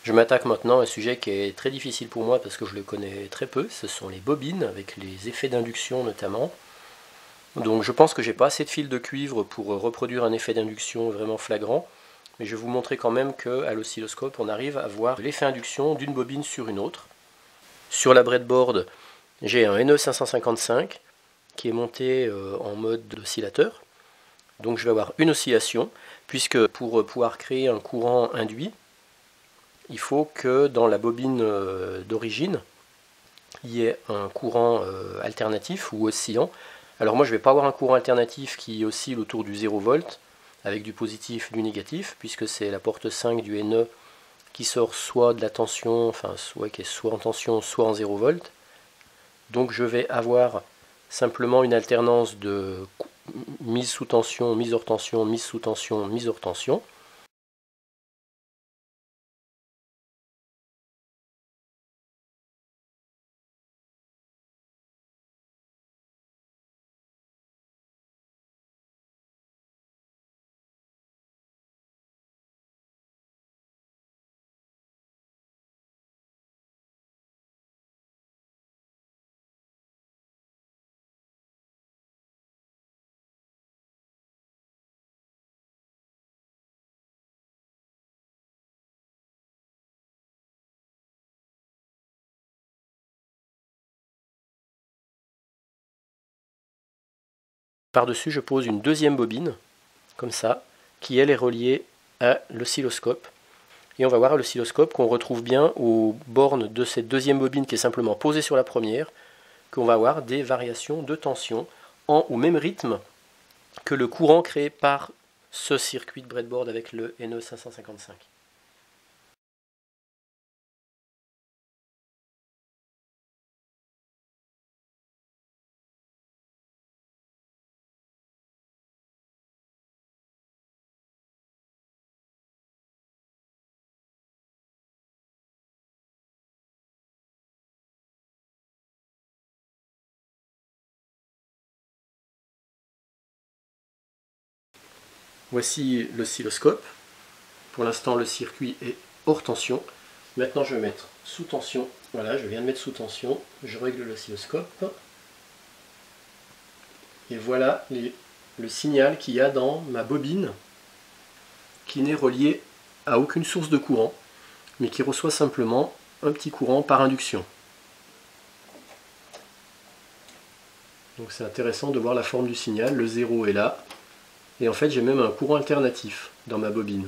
Je m'attaque maintenant à un sujet qui est très difficile pour moi parce que je le connais très peu, ce sont les bobines, avec les effets d'induction notamment. Donc je pense que j'ai pas assez de fil de cuivre pour reproduire un effet d'induction vraiment flagrant, mais je vais vous montrer quand même qu'à l'oscilloscope on arrive à voir l'effet induction d'une bobine sur une autre. Sur la breadboard, j'ai un NE 555 qui est monté en mode oscillateur. Donc je vais avoir une oscillation, puisque pour pouvoir créer un courant induit, il faut que dans la bobine d'origine, il y ait un courant alternatif ou oscillant. Alors moi je ne vais pas avoir un courant alternatif qui oscille autour du 0 volt, avec du positif, du négatif, puisque c'est la porte 5 du NE qui sort soit de la tension, enfin qui est soit en tension, soit en 0 volt. Donc je vais avoir simplement une alternance de mise sous tension, mise hors tension, mise sous tension, mise hors tension. Par-dessus, je pose une deuxième bobine, comme ça, qui elle est reliée à l'oscilloscope. Et on va voir à l'oscilloscope qu'on retrouve bien aux bornes de cette deuxième bobine qui est simplement posée sur la première, qu'on va avoir des variations de tension au même rythme que le courant créé par ce circuit de breadboard avec le NE 555. Voici l'oscilloscope. Pour l'instant, le circuit est hors tension. Maintenant, je vais mettre sous tension. Voilà, je viens de mettre sous tension. Je règle l'oscilloscope. Et voilà le signal qu'il y a dans ma bobine, qui n'est relié à aucune source de courant, mais qui reçoit simplement un petit courant par induction. Donc c'est intéressant de voir la forme du signal. Le 0 est là. Et en fait, j'ai même un courant alternatif dans ma bobine.